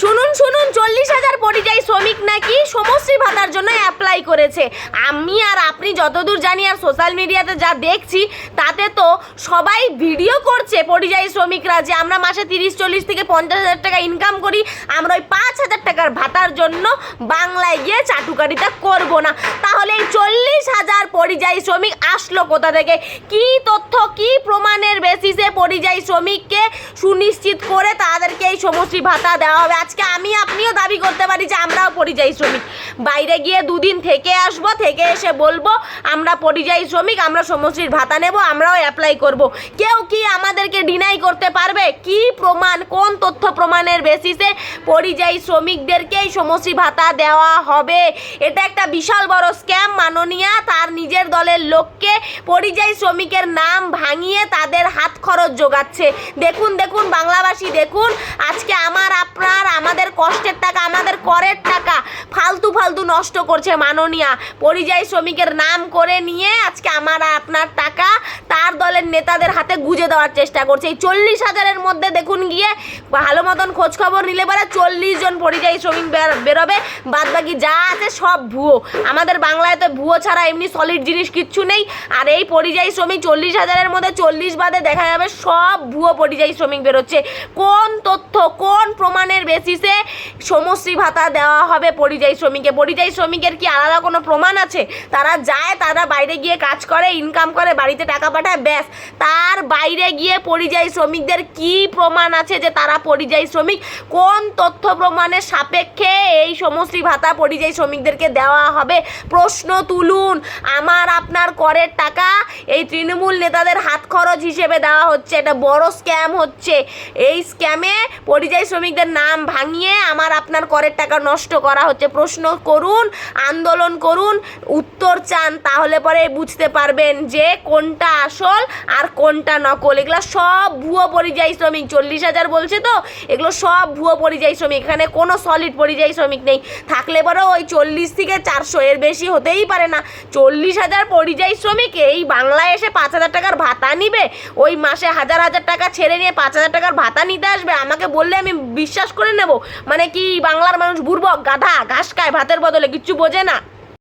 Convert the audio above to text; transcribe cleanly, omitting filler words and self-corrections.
শুনুন শুনুন, 40,000 পরিযায়ী শ্রমিক নাকি সমশ্রী ভাতার জন্য অ্যাপ্লাই করেছে। আমি আর আপনি যতদূর জানি আর সোশ্যাল মিডিয়াতে যা দেখছি তাতে তো সবাই ভিডিও করছে পরিযায়ী শ্রমিকরা যে আমরা মাসে 30-40 থেকে 50,000 টাকা ইনকাম করি, আমরা ওই 5,000 টাকার ভাতার জন্য বাংলায় গিয়ে চাটুকারিতা করব না। তাহলে এই 40,000 পরিযায়ী শ্রমিক আসলো কোথা থেকে? কি তথ্য, কি প্রমাণের বেসিসে পরিযায়ী শ্রমিককে সুনিশ্চিত করে তাদেরকে এই সমশ্রী ভাতা দেওয়া হবে? আজকে আমি আপনিও দাবি করতে পারি যে আমরাও পরিযায়ী শ্রমিক, বাইরে গিয়ে দুদিন থেকে আসবো, থেকে এসে বলবো আমরা পরিযায়ী শ্রমিক, আমরা সমশ্রীর ভাতা নেব, আমরাও অ্যাপ্লাই করব। কেউ কি আমাদেরকে ডিনাই করতে পারবে? কি প্রমাণ, কোন তথ্য প্রমাণের বেসিসে পরিযায়ী শ্রমিকদেরকে এই সমশ্রী ভাতা দেওয়া হবে? এটা একটা বিশাল বড় স্ক্যাম। মাননীয়া তার নিজের দলের লোককে পরিযায়ী শ্রমিকের নাম ভাঙিয়ে তাদের হাত খরচ জোগাচ্ছে। দেখুন দেখুন বাংলাবাসী, দেখুন আজকে আমার আপনার আমাদের কষ্টের টাকা, আমাদের করের টাকা ফালতু ফালতু নষ্ট করছে মাননীয়া। পরিযায়ী শ্রমিকের নাম করে নিয়ে আজকে আমার আপনার টাকা তার দলের নেতাদের হাতে গুঁজে দেওয়ার চেষ্টা করছে। এই 40,000-এর মধ্যে দেখুন গিয়ে ভালো মতন খোঁজ খবর নিলে পরে 40 জন পরিযায়ী শ্রমিক বেরোবে, বাদবাকি যা আছে সব ভুয়ো। আমাদের বাংলায় তো ভুয়ো ছাড়া এমনি সলিড জিনিস কিচ্ছু নেই। আর এই পরিযায়ী শ্রমিক 40,000-এর মধ্যে 40 বাদে দেখা যাবে সব ভুয়ো পরিযায়ী শ্রমিক বেরোচ্ছে। কোন তথ্য, কোন প্রমাণের বেসিসে সমশ্রী ভাতা দেওয়া হবে পরিযায়ী শ্রমিককে? পরিযায়ী শ্রমিকের কি আলাদা কোনো প্রমাণ আছে? তারা যায়, তারা বাইরে গিয়ে কাজ করে, ইনকাম করে, বাড়িতে টাকা পাঠায়, ব্যাস। তার বাইরে গিয়ে পরিযায়ী শ্রমিকদের কি প্রমাণ আছে যে তারা পরিযায়ী শ্রমিক? কোন তথ্য প্রমাণের সাপেক্ষে এই সমশ্রী ভাতা পরিযায়ী শ্রমিকদেরকে দেওয়া হবে? প্রশ্ন তুলুন। আমার আপনার করের টাকা এই তৃণমূল নেতাদের হাত খরচ হিসেবে দেওয়া হচ্ছে। এটা বড় স্ক্যাম হচ্ছে। এই স্ক্যামে পরিযায়ী শ্রমিকদের নাম ভাঙিয়ে আমার আপনার করের টাকা নষ্ট করা হচ্ছে। প্রশ্ন করুন, আন্দোলন করুন, উত্তর চান, তাহলে পরে বুঝতে পারবেন যে কোনটা আসল আর কোনটা নকল। এগুলো সব ভুয়ো পরিযায়ী শ্রমিক। 40,000 বলছে তো, এগুলো সব ভুয়ো পরিযায়ী শ্রমিক। এখানে কোনো সলিড পরিযায়ী শ্রমিক নেই। থাকলে পরে ওই 40 থেকে 400, এর বেশি হতেই পারে না। 40,000 পরিযায়ী শ্রমিক এই বাংলায় এসে 5,000 টাকার ভাতা নিবে? ওই মাসে 1,000 টাকা ছেড়ে নিয়ে 5,000 টাকার ভাতা নিতে আসবে? আমাকে বললে আমি বিশ্বাস করে নেব? মানে কি বাংলার মানুষ বুর্বক, গাধা, ঘাস খায় ভাতের বদলে, কিচ্ছু বোঝে না।